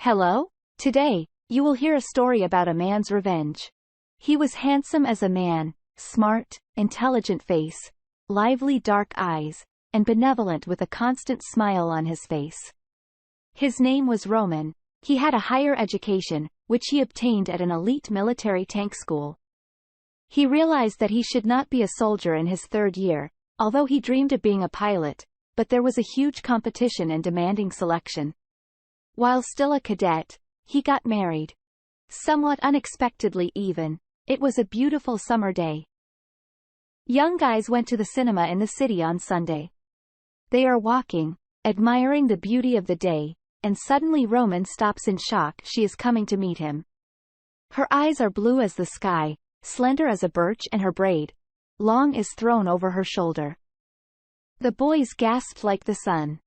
Hello? Today, you will hear a story about a man's revenge. He was handsome as a man, smart, intelligent face, lively dark eyes, and benevolent with a constant smile on his face. His name was Roman. He had a higher education, which he obtained at an elite military tank school. He realized that he should not be a soldier in his third year, although he dreamed of being a pilot, but there was a huge competition and demanding selection. While still a cadet, he got married. Somewhat unexpectedly even, it was a beautiful summer day. Young guys went to the cinema in the city on Sunday. They are walking, admiring the beauty of the day, and suddenly Roman stops in shock. She is coming to meet him. Her eyes are blue as the sky, slender as a birch, and her braid, long, is thrown over her shoulder. The boys gasped like the sun.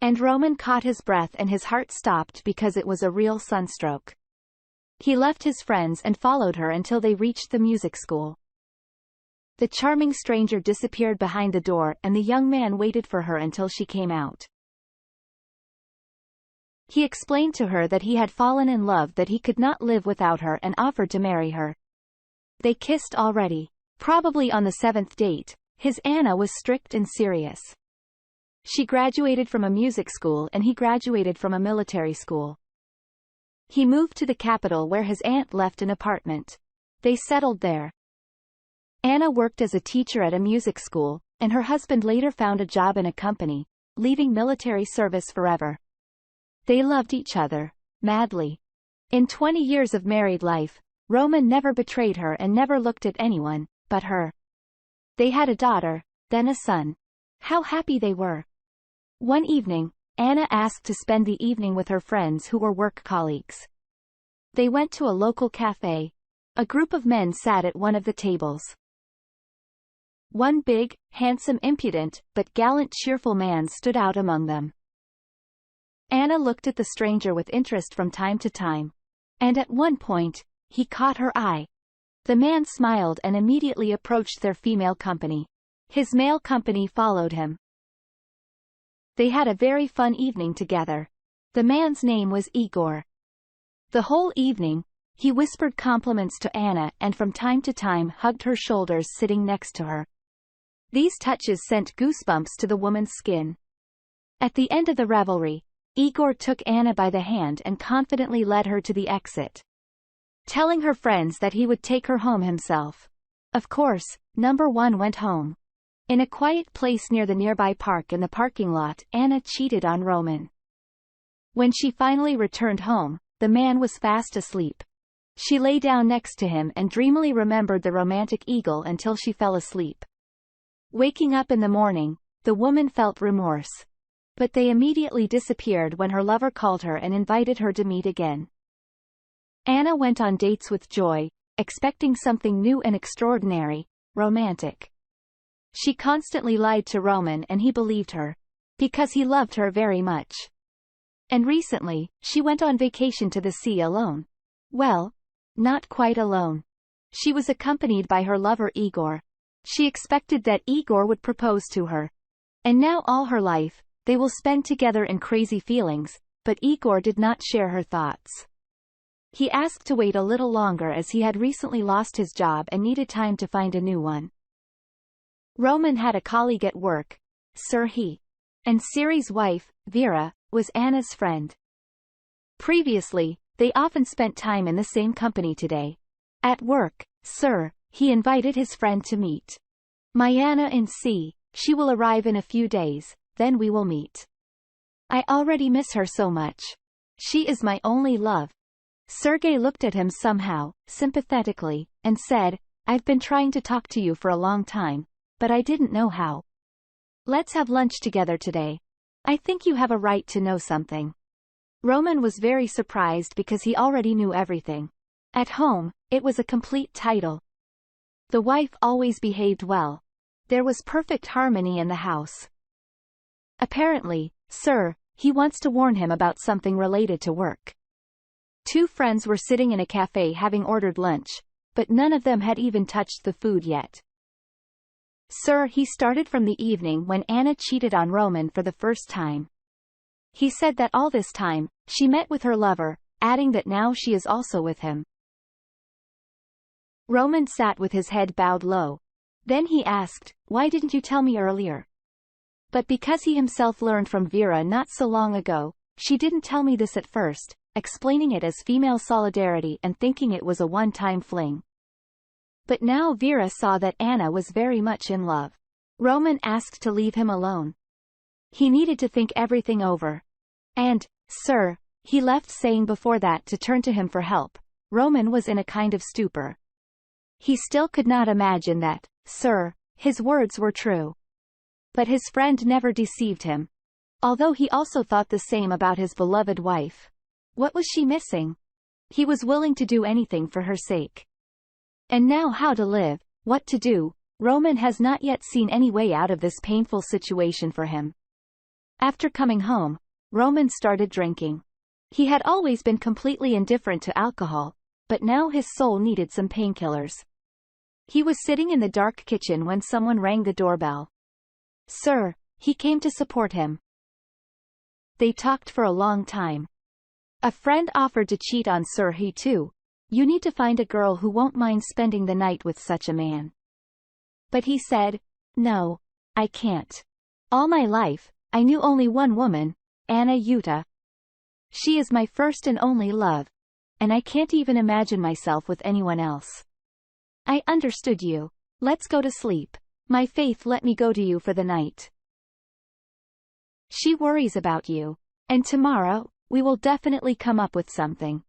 And Roman caught his breath and his heart stopped because it was a real sunstroke. He left his friends and followed her until they reached the music school. The charming stranger disappeared behind the door and the young man waited for her until she came out. He explained to her that he had fallen in love, that he could not live without her, and offered to marry her. They kissed already. Probably on the seventh date, his Anna was strict and serious. She graduated from a music school and he graduated from a military school. He moved to the capital where his aunt left an apartment. They settled there. Anna worked as a teacher at a music school, and her husband later found a job in a company, leaving military service forever. They loved each other, madly. In 20 years of married life, Roman never betrayed her and never looked at anyone but her. They had a daughter, then a son. How happy they were. One evening, Anna asked to spend the evening with her friends who were work colleagues. They went to a local cafe. A group of men sat at one of the tables. One big, handsome, impudent, but gallant, cheerful man stood out among them. Anna looked at the stranger with interest from time to time. And at one point, he caught her eye. The man smiled and immediately approached their female company. His male company followed him. They had a very fun evening together. The man's name was Igor. The whole evening, he whispered compliments to Anna and from time to time hugged her shoulders sitting next to her. These touches sent goosebumps to the woman's skin. At the end of the revelry, Igor took Anna by the hand and confidently led her to the exit, telling her friends that he would take her home himself. Of course, number one went home. In a quiet place near the nearby park in the parking lot, Anna cheated on Roman. When she finally returned home, the man was fast asleep. She lay down next to him and dreamily remembered the romantic eagle until she fell asleep. Waking up in the morning, the woman felt remorse. But they immediately disappeared when her lover called her and invited her to meet again. Anna went on dates with Joy, expecting something new and extraordinary, romantic. She constantly lied to Roman and he believed her, because he loved her very much. And recently, she went on vacation to the sea alone. Well, not quite alone. She was accompanied by her lover Igor. She expected that Igor would propose to her. And now all her life, they will spend together in crazy feelings, but Igor did not share her thoughts. He asked to wait a little longer as he had recently lost his job and needed time to find a new one. Roman had a colleague at work, Serhiy, and Siri's wife, Vera, was Anna's friend. Previously, they often spent time in the same company today. At work, he invited his friend to meet. My Anna in C, she will arrive in a few days, then we will meet. I already miss her so much. She is my only love. Sergei looked at him somehow, sympathetically, and said, I've been trying to talk to you for a long time, but I didn't know how. Let's have lunch together today. I think you have a right to know something. Roman was very surprised because he already knew everything. At home, it was a complete title. The wife always behaved well. There was perfect harmony in the house. Apparently, he wants to warn him about something related to work. Two friends were sitting in a cafe having ordered lunch, but none of them had even touched the food yet. He started from the evening when Anna cheated on Roman for the first time. He said that all this time, she met with her lover, adding that now she is also with him. Roman sat with his head bowed low. Then he asked, "Why didn't you tell me earlier?" But because he himself learned from Vera not so long ago, "She didn't tell me this at first," explaining it as female solidarity and thinking it was a one-time fling. But now Vera saw that Anna was very much in love. Roman asked to leave him alone. He needed to think everything over. And, "Sir," he left saying before that to turn to him for help. Roman was in a kind of stupor. He still could not imagine that, "Sir," his words were true. But his friend never deceived him. Although he also thought the same about his beloved wife. What was she missing? He was willing to do anything for her sake. And now how to live, what to do, Roman has not yet seen any way out of this painful situation for him. After coming home, Roman started drinking. He had always been completely indifferent to alcohol, but now his soul needed some painkillers. He was sitting in the dark kitchen when someone rang the doorbell. "Sir," he came to support him. They talked for a long time. A friend offered to cheat on Sir he too. "You need to find a girl who won't mind spending the night with such a man." But he said, "No, I can't. All my life, I knew only one woman, AITA. She is my first and only love. And I can't even imagine myself with anyone else." "I understood you. Let's go to sleep. My faith let me go to you for the night. She worries about you. And tomorrow, we will definitely come up with something."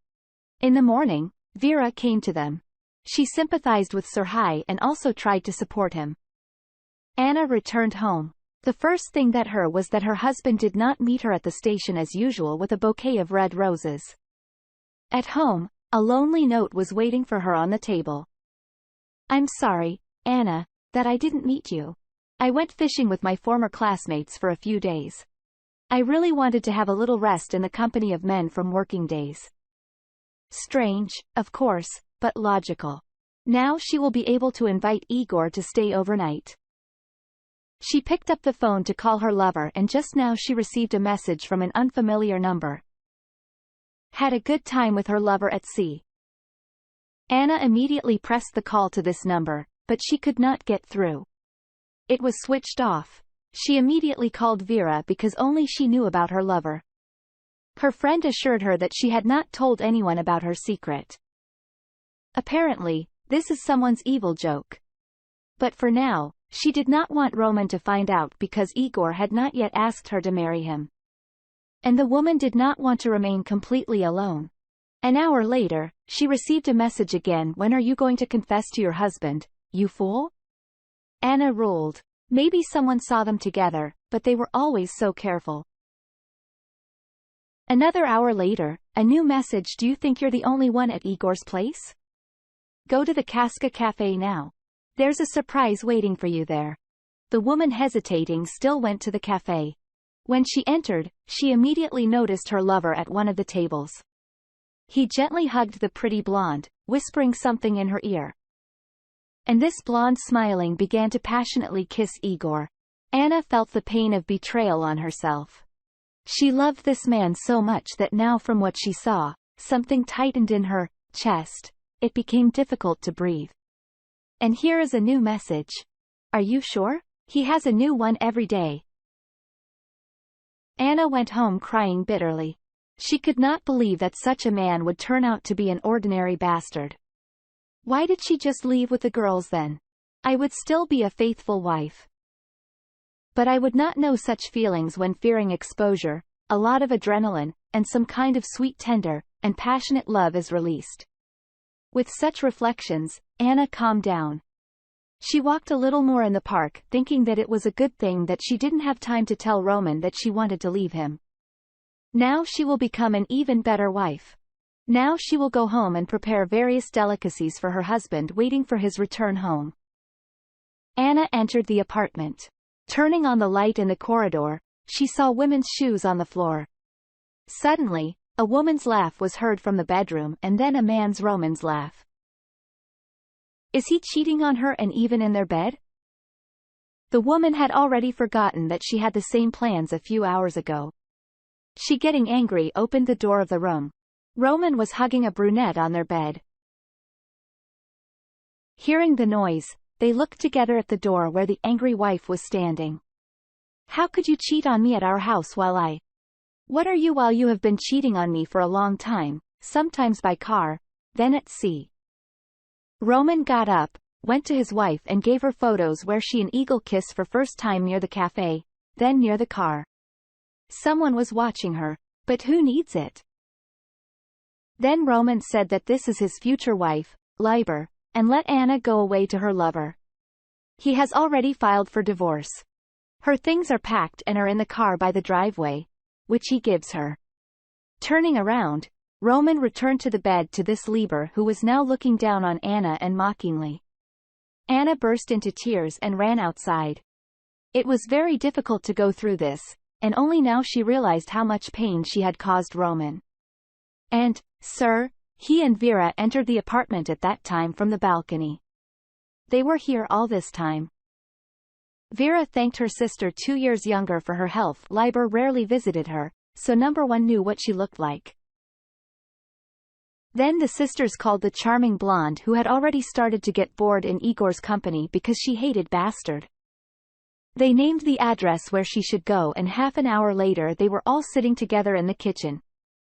In the morning, Vera came to them. She sympathized with Serhii and also tried to support him. Anna returned home. The first thing that her was that her husband did not meet her at the station as usual with a bouquet of red roses. At home, a lonely note was waiting for her on the table. "I'm sorry, Anna, that I didn't meet you. I went fishing with my former classmates for a few days. I really wanted to have a little rest in the company of men from working days." Strange, of course, but logical. Now she will be able to invite Igor to stay overnight. She picked up the phone to call her lover and just now she received a message from an unfamiliar number. Had a good time with her lover at sea. Anna immediately pressed the call to this number, but she could not get through. It was switched off. She immediately called Vera because only she knew about her lover. Her friend assured her that she had not told anyone about her secret. Apparently, this is someone's evil joke. But for now, she did not want Roman to find out because Igor had not yet asked her to marry him. And the woman did not want to remain completely alone. An hour later, she received a message again. "When are you going to confess to your husband, you fool?" Anna ruled. Maybe someone saw them together, but they were always so careful. Another hour later, a new message. "Do you think you're the only one at Igor's place? Go to the Casca Cafe now. There's a surprise waiting for you there." The woman, hesitating, still went to the cafe. When she entered, she immediately noticed her lover at one of the tables. He gently hugged the pretty blonde, whispering something in her ear. And this blonde, smiling, began to passionately kiss Igor. Anna felt the pain of betrayal on herself. She loved this man so much that now from what she saw, something tightened in her chest. It became difficult to breathe. And here is a new message. "Are you sure? He has a new one every day." Anna went home crying bitterly. She could not believe that such a man would turn out to be an ordinary bastard. Why did she just leave with the girls then? I would still be a faithful wife. But I would not know such feelings when fearing exposure, a lot of adrenaline, and some kind of sweet, tender, and passionate love is released. With such reflections, Anna calmed down. She walked a little more in the park, thinking that it was a good thing that she didn't have time to tell Roman that she wanted to leave him. Now she will become an even better wife. Now she will go home and prepare various delicacies for her husband waiting for his return home. Anna entered the apartment. Turning on the light in the corridor, she saw women's shoes on the floor. Suddenly, a woman's laugh was heard from the bedroom and then a man's, Roman's, laugh. Is he cheating on her and even in their bed? The woman had already forgotten that she had the same plans a few hours ago. She, getting angry, opened the door of the room. Roman was hugging a brunette on their bed. Hearing the noise, they looked together at the door where the angry wife was standing. How could you cheat on me at our house while What are you while you have been cheating on me for a long time, sometimes by car, then at sea? Roman got up, went to his wife and gave her photos where she and Eagle kiss for first time near the cafe, then near the car. Someone was watching her, but who needs it? Then Roman said that this is his future wife, Liber, and let Anna go away to her lover. He has already filed for divorce. Her things are packed and are in the car by the driveway, which he gives her. Turning around, Roman returned to the bed to this Liber, who was now looking down on Anna and mockingly. Anna burst into tears and ran outside. It was very difficult to go through this, and only now she realized how much pain she had caused Roman. And, sir, he and Vera entered the apartment at that time from the balcony. They were here all this time. Vera thanked her sister 2 years younger for her health. Liber rarely visited her, so number one knew what she looked like. Then the sisters called the charming blonde who had already started to get bored in Igor's company because she hated Bastard. They named the address where she should go, and half an hour later they were all sitting together in the kitchen,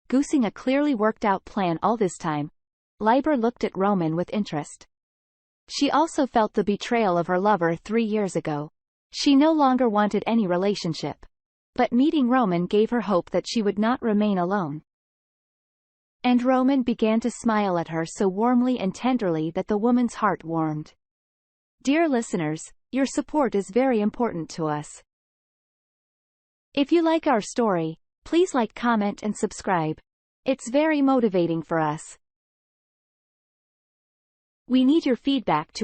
goosing a clearly worked out plan all this time. Liber looked at Roman with interest. She also felt the betrayal of her lover 3 years ago. She no longer wanted any relationship. But meeting Roman gave her hope that she would not remain alone. And Roman began to smile at her so warmly and tenderly that the woman's heart warmed. Dear listeners, your support is very important to us. If you like our story, please like, comment and subscribe. It's very motivating for us. We need your feedback to